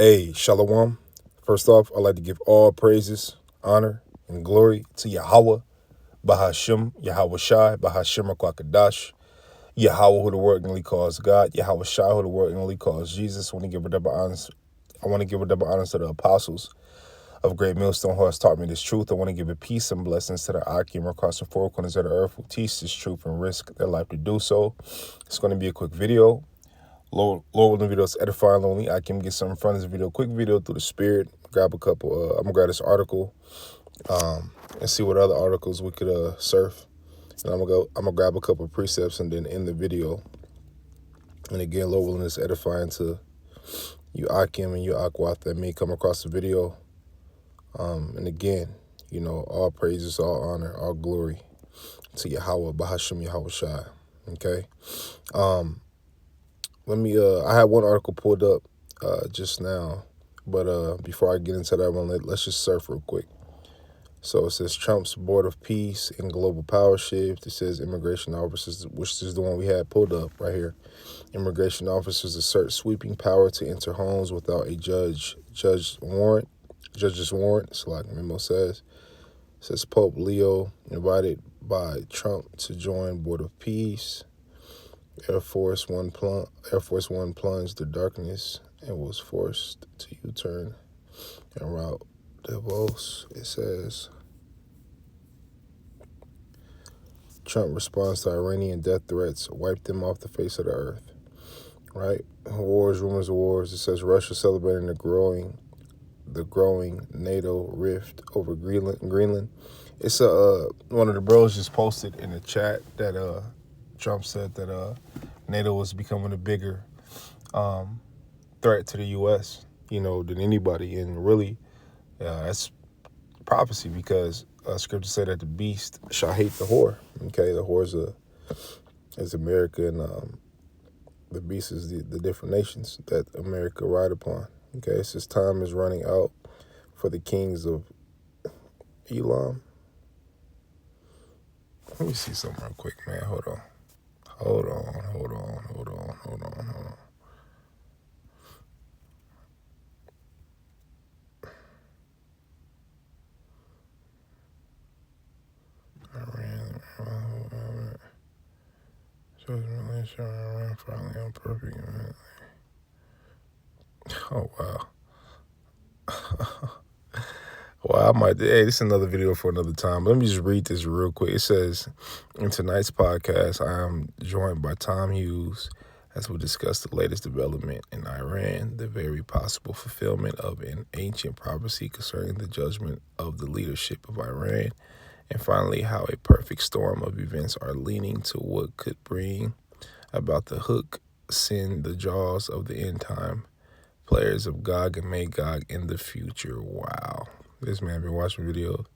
Hey, Shalom. First off, I'd like to give all praises, honor, and glory to Yahweh, Bahashim, Yahweh Shai, Bahashim Kwakadash, Yahweh, who the world only calls God, Yahweh Shai, who the world only calls Jesus. I want to give a double honors. I want to give a double honors to the apostles of Great Millstone who has taught me this truth. I want to give a peace and blessings to the Akim across the four corners of the earth who teach this truth and risk their life to do so. It's going to be a quick video. Lord willing, the video is edifying only. I can get something from this video. Quick video through the spirit. Grab a couple. I'm gonna grab this article, and see what other articles we could surf. And I'm gonna grab a couple of precepts and then end the video. And again, Lord willing, is edifying to you Akim and you Akwat that may come across the video. And again, you know, all praises, all honor, all glory to Yahweh, Bahashim Yahweh Shai. Okay. I had one article pulled up just now, but before I get into that one, let's just surf real quick. So it says Trump's Board of Peace and Global Power Shift. It says immigration officers, which is the one we had pulled up right here. Immigration officers assert sweeping power to enter homes without a judge's warrant. It's like memo says. It says Pope Leo invited by Trump to join Board of Peace. Air Force One plunged the darkness and was forced to U-turn en route Davos. It says Trump responds to Iranian death threats, wiped them off the face of the earth. Right? Wars, rumors of wars. It says Russia celebrating the growing NATO rift over Greenland. It's one of the bros just posted in the chat that Trump said that NATO was becoming a bigger threat to the U.S., you know, than anybody. And really, that's prophecy because scripture said that the beast shall hate the whore. Okay, the whore is America, and the beast is the different nations that America ride upon. Okay, it says time is running out for the kings of Elam. Let me see something real quick, man. Hold on. Oh, wow. Well, hey, this is another video for another time. Let me just read this real quick. It says, in tonight's podcast, I am joined by Tom Hughes as we discuss the latest development in Iran, the very possible fulfillment of an ancient prophecy concerning the judgment of the leadership of Iran, and finally, how a perfect storm of events are leaning to what could bring about the hook, send the jaws of the end time players of Gog and Magog in the future. Wow. This man been watching videos.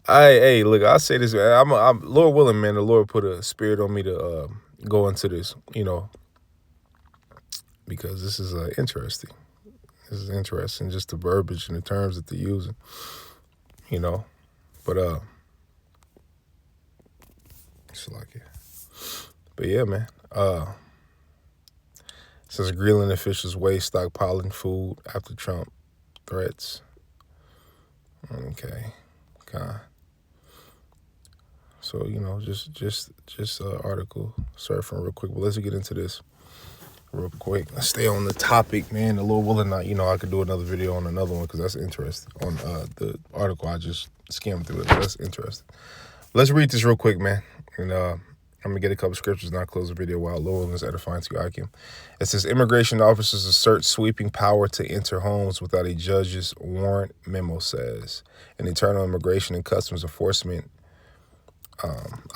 Hey, look, I say this, man. I'm Lord willing, man. The Lord put a spirit on me to go into this, you know, because this is interesting. This is interesting, just the verbiage and the terms that they're using, you know. But it's like it. But yeah, man. Says Greenland officials waste stockpiling food after Trump threats. Okay. So, you know, just article surfing real quick. But let's get into this real quick. Let's stay on the topic, man. The Lord willing, I could do another video on another one because that's interesting. On the article I just skimmed through it. That's interesting. Let's read this real quick, man. And I'm going to get a couple scriptures and I'll close the video while Lord is edifying to you, Akim. It says, immigration officers assert sweeping power to enter homes without a judge's warrant, memo says. An Internal Immigration and Customs Enforcement,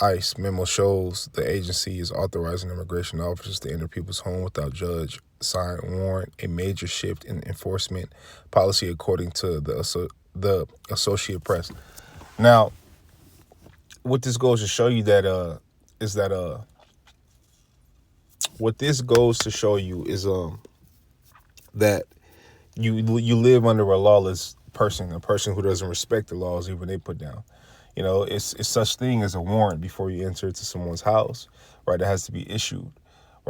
ICE, memo shows the agency is authorizing immigration officers to enter people's home without judge signed warrant, a major shift in enforcement policy according to the Associated Press. Now, what this goes to show you is that what this goes to show you is that you live under a lawless person, a person who doesn't respect the laws even they put down. You know, it's such thing as a warrant before you enter into someone's house, right? It has to be issued,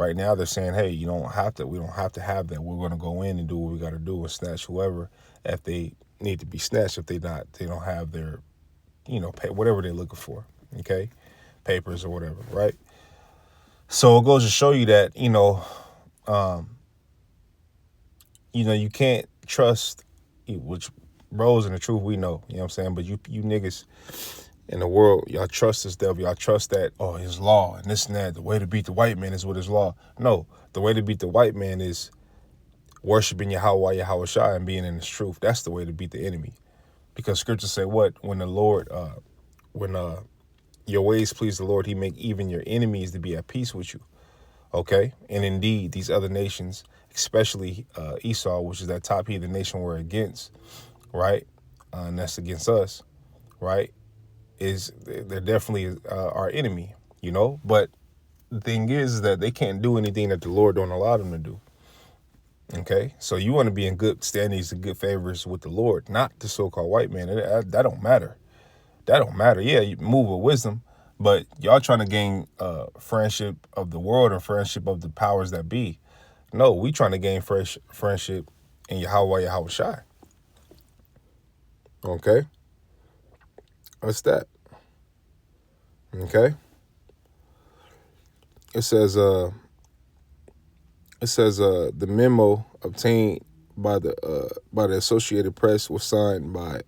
Right now they're saying, hey, we don't have to have that. We're going to go in and do what we got to do and snatch whoever if they need to be snatched, if they don't have their, whatever they're looking for, okay, papers or whatever, right? So it goes to show you that, you can't trust, which bros in the truth we know, you know what I'm saying? But you niggas in the world, y'all trust this devil. Y'all trust that, his law and this and that. The way to beat the white man is with his law. No, the way to beat the white man is worshiping Yahweh Shai and being in his truth. That's the way to beat the enemy. Because scriptures say what? When the Lord, when your ways please the Lord, he make even your enemies to be at peace with you. Okay? And indeed, these other nations, especially Esau, which is that top heathen nation we're against, right? And that's against us, right? They're definitely our enemy, But the thing is that they can't do anything that the Lord don't allow them to do. Okay? So you want to be in good standings and good favors with the Lord, not the so-called white man. That don't matter. That don't matter. Yeah, you move with wisdom, but y'all trying to gain friendship of the world or friendship of the powers that be. No, we trying to gain friendship in Yahweh Shai. Okay? What's that? Okay? It says the memo obtained by the Associated Press was signed by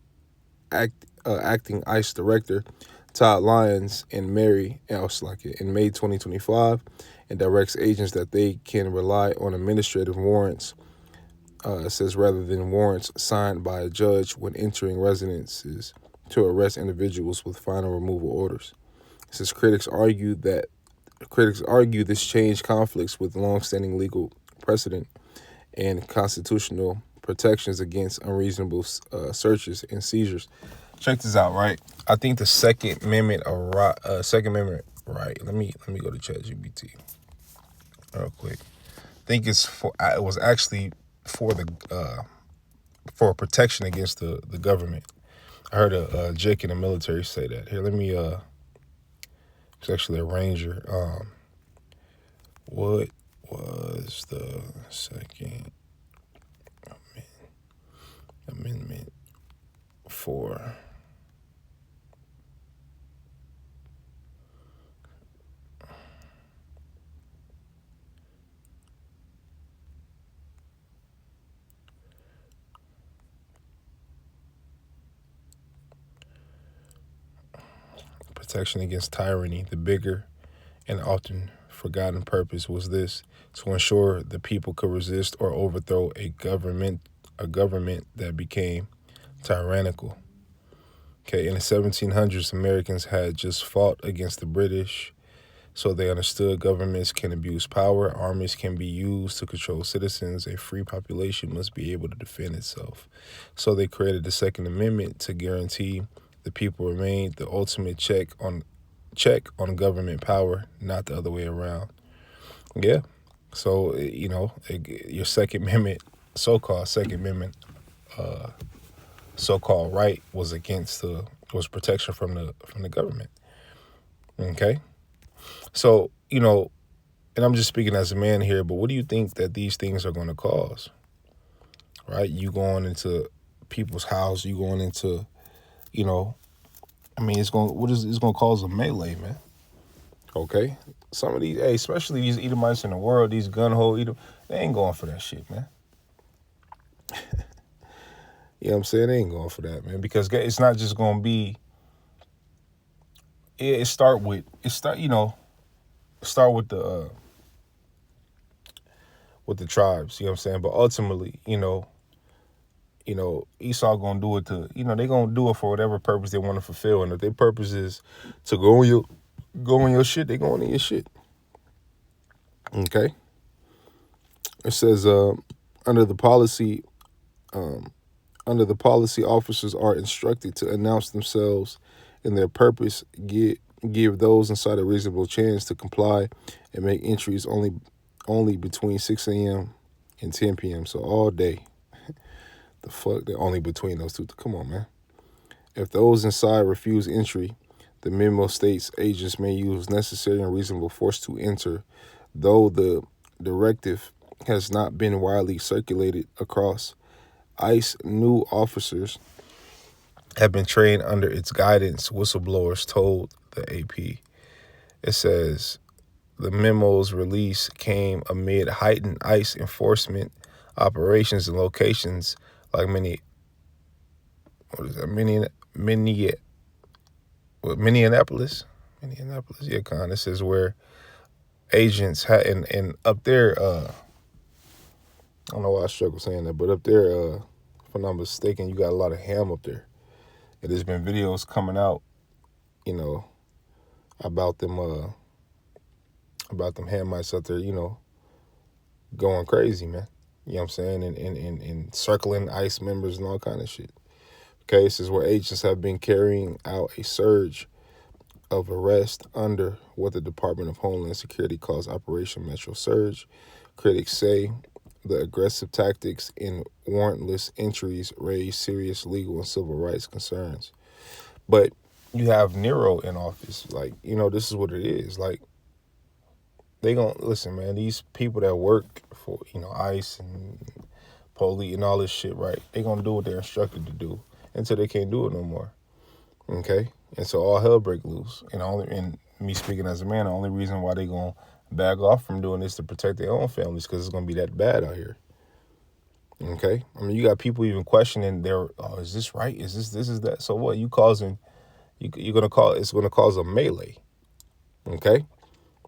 acting ICE director Todd Lyons and Mary Elslake in May 2025, and directs agents that they can rely on administrative warrants. It says rather than warrants signed by a judge when entering residences to arrest individuals with final removal orders. It says critics argue this change conflicts with longstanding legal precedent and constitutional protections against unreasonable searches and seizures. Check this out, right? I think the Second Amendment, right? Let me go to ChatGPT real quick. I think it was actually for protection against the government. I heard a Jake in the military say that. Here, let me. It's actually a ranger. What was the Second Amendment for? Protection against tyranny. The bigger and often forgotten purpose was this: to ensure the people could resist or overthrow a government that became tyrannical. Okay, in the 1700s, Americans had just fought against the British, so they understood governments can abuse power, armies can be used to control citizens, a free population must be able to defend itself. So they created the Second Amendment to guarantee the people remained the ultimate check on government power, not the other way around. Yeah. So, your Second Amendment, so-called Second Amendment, so-called right was protection from the government. Okay. So, and I'm just speaking as a man here, but what do you think that these things are going to cause? Right? You going into people's house, you going into, it's going to cause a melee, man. Okay? Some of these, especially these Edomites in the world, these gun-ho Edom, they ain't going for that shit, man. You know what I'm saying? They ain't going for that, man, because it's not just going to be, start with the tribes, you know what I'm saying? But ultimately, Esau gonna do it to, they gonna do it for whatever purpose they want to fulfill. And if their purpose is to go on your shit, they going in your shit. Okay. It says under the policy, officers are instructed to announce themselves and their purpose, give those inside a reasonable chance to comply, and make entries only between 6 a.m. and 10 p.m. So all day. The fuck? They're only between those two. Come on, man. If those inside refuse entry, the memo states agents may use necessary and reasonable force to enter Though the directive has not been widely circulated across ICE, new officers have been trained under its guidance, whistleblowers told the AP. It says the memo's release came amid heightened ICE enforcement operations in locations like Minneapolis. Yeah, this is where agents had and up there. I don't know why I struggle saying that, but up there, if I'm not mistaken, you got a lot of ham up there. And there's been videos coming out, about them Hamites out there, going crazy, man. You know what I'm saying? And circling ICE members and all kind of shit. Cases where agents have been carrying out a surge of arrest under what the Department of Homeland Security calls Operation Metro Surge. Critics say the aggressive tactics and warrantless entries raise serious legal and civil rights concerns. But you have Nero in office. Like, this is what it is. Like, they gonna listen, man. These people that work for, ICE and police and all this shit, right? They gonna do what they're instructed to do until they can't do it no more. Okay? And so all hell break loose. And me speaking as a man, the only reason why they gonna back off from doing this to protect their own families, because it's gonna be that bad out here. Okay? I mean, you got people even questioning is this right? Is this is that? So what? You're gonna call it's gonna cause a melee. Okay?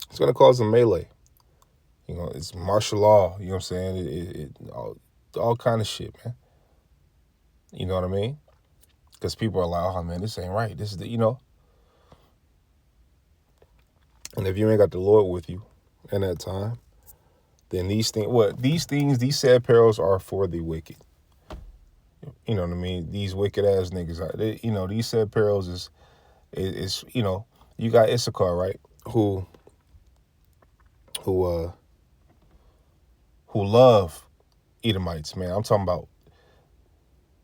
It's gonna cause a melee. It's martial law. You know what I'm saying? All kind of shit, man. You know what I mean? Because people are like, oh man, this ain't right. This is And if you ain't got the Lord with you in that time, then these these sad perils are for the wicked. You know what I mean? These wicked ass niggas are, these sad perils is you got Issachar, right? Who love Edomites, man. I'm talking about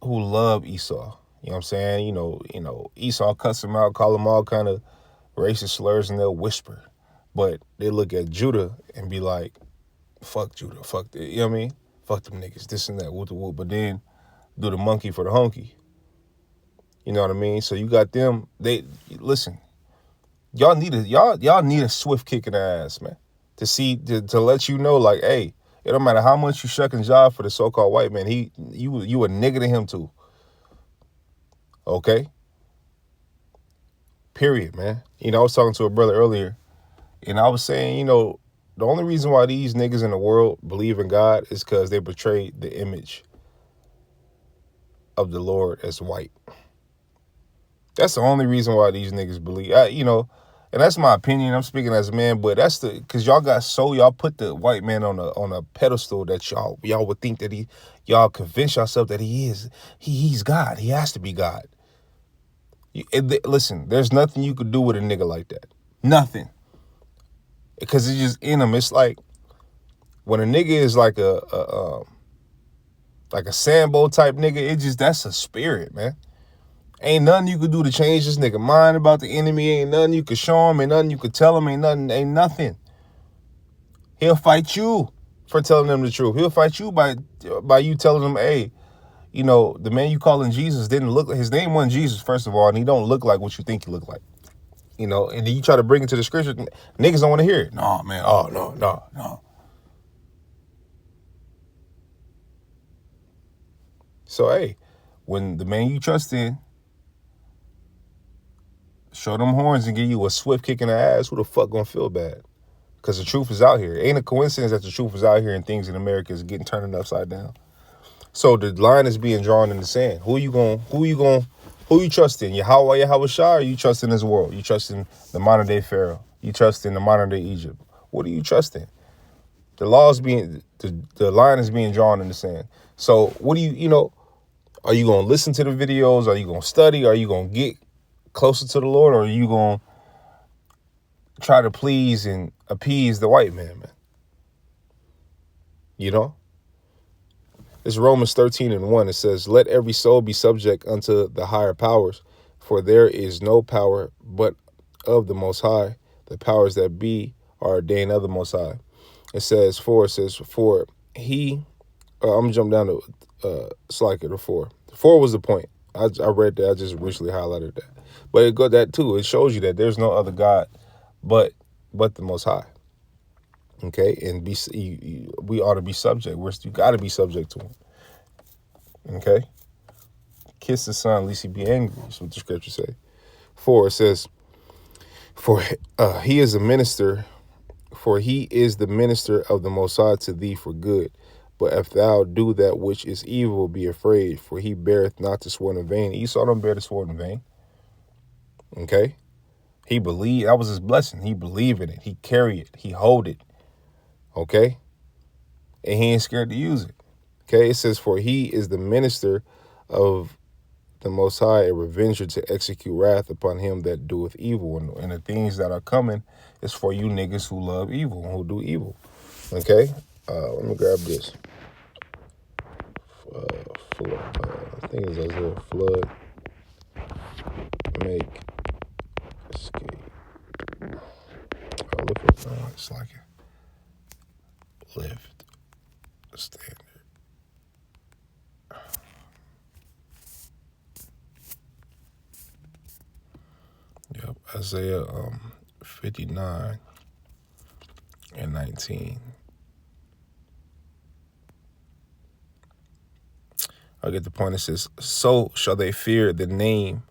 who love Esau. You know what I'm saying? Esau cuss them out, call them all kind of racist slurs, and they'll whisper. But they look at Judah and be like, fuck Judah, fuck that. You know what I mean? Fuck them niggas, this and that, whoop the whoop. But then do the monkey for the honky. You know what I mean? So you got them, listen, y'all need a swift kick in the ass, man. To let you know, like, hey, it don't matter how much you shucking job for the so-called white man, you a nigga to him too. Okay? Period, man. I was talking to a brother earlier, and I was saying, the only reason why these niggas in the world believe in God is because they portray the image of the Lord as white. That's the only reason why these niggas believe, and that's my opinion. I'm speaking as a man, but that's because y'all put the white man on a pedestal that y'all would think that y'all convince yourself that he's God. He has to be God. Listen, there's nothing you could do with a nigga like that. Nothing. Because it's just in him. It's like when a nigga is like a Sambo type nigga, that's a spirit, man. Ain't nothing you could do to change this nigga mind about the enemy. Ain't nothing you could show him. Ain't nothing you could tell him. Ain't nothing. He'll fight you for telling them the truth. He'll fight you by you telling him, hey, the man you calling Jesus his name wasn't Jesus, first of all, and he don't look like what you think he look like. And then you try to bring it to the scripture, niggas don't want to hear it. No, man. Oh, no. So, hey, when the man you trust in show them horns and give you a swift kick in the ass, who the fuck gonna feel bad? Because the truth is out here. It ain't a coincidence that the truth is out here and things in America is getting turned upside down. So the line is being drawn in the sand. Who you trusting? Yahweh Shai, or you trust in this world? You trust in the modern day Pharaoh? You trust in the modern day Egypt? What are you trusting? The line is being drawn in the sand. So what do are you going to listen to the videos? Are you going to study? Are you going to get closer to the Lord? Or are you going to try to please and appease the white man? It's Romans 13:1. It says, let every soul be subject unto the higher powers, for there is no power but of the Most High. The powers that be are ordained of the Most High. It says, for he, I'm going to jump down to Slacker to 4. 4 was the point. I read that. I just recently highlighted that. But it got that too. It shows you that there's no other God but the Most High. Okay? And we ought to be subject. You got to be subject to him. Okay? Kiss the Son, lest he be angry. That's what the scripture say. 4, it says, For he is the minister of the Most High to thee for good. But if thou do that which is evil, be afraid, for he beareth not the sword in vain. Esau don't bear the sword in vain. Okay? He believed. That was his blessing. He believed in it. He carried it. He hold it. Okay? And he ain't scared to use it. Okay? It says, for he is the minister of the Most High, a revenger to execute wrath upon him that doeth evil. And the things that are coming is for you niggas who love evil and who do evil. Okay? Let me grab this. I think it's Isaiah. Flood, make, escape. Look at it's like it. Lift, standard. Yep, Isaiah 59 and 19. I get the point. It says, so shall they fear the name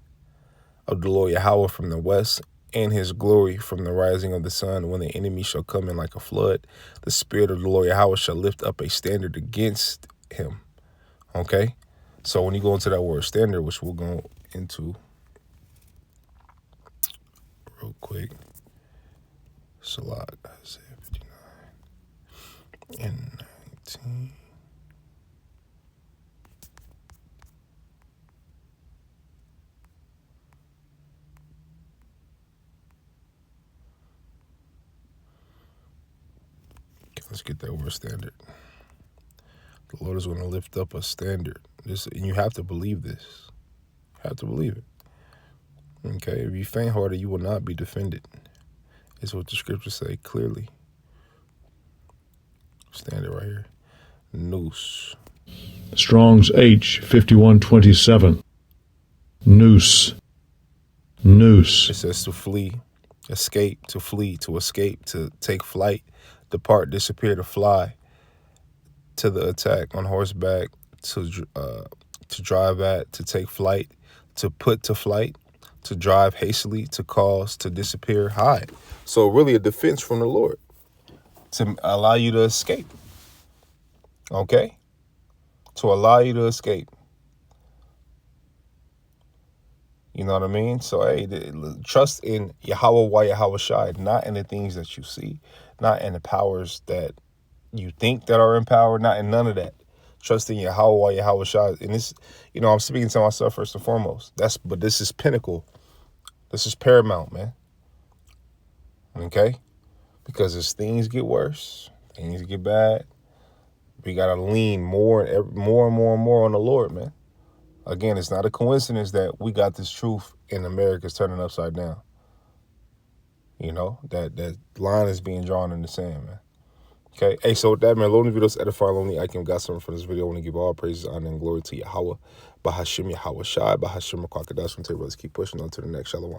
of the Lord Yahweh from the west, and his glory from the rising of the sun. When the enemy shall come in like a flood, the spirit of the Lord Yahweh shall lift up a standard against him. Okay? So when you go into that word standard, which we'll go into real quick. Salat, Isaiah 59 and 19. Let's get that word standard. The Lord is going to lift up a standard. And you have to believe this. You have to believe it. Okay? If you faint-hearted, you will not be defended. Is what the scriptures say clearly. Standard right here. Noose. Strong's H 5127. Noose. Noose. It says to flee, escape, to flee, to escape, to take flight, depart, disappear, to fly, to the attack on horseback, to drive at, to take flight, to put to flight, to drive hastily, to cause, to disappear, hide. So really a defense from the Lord to allow you to escape. Okay? To allow you to escape. You know what I mean? So, hey, trust in Yahweh wa Yahweh Shai, not in the things that you see, not in the powers that you think that are in power, not in none of that. Trust in Yahweh wa Yahweh Shai. And this, I'm speaking to myself first and foremost. But this is pinnacle. This is paramount, man. Okay? Because as things get worse, things get bad, we got to lean more and more on the Lord, man. Again, it's not a coincidence that we got this truth and America's turning upside down. That line is being drawn in the sand, man. Okay. Hey, so with that, man, Lonely Videos edify Lonely. I got something for this video. I want to give all praises, honor, and glory to Yahweh. Bahashim Yahweh Shai, Bahashim Kwakadash. Brothers keep pushing on to the next. Shalom.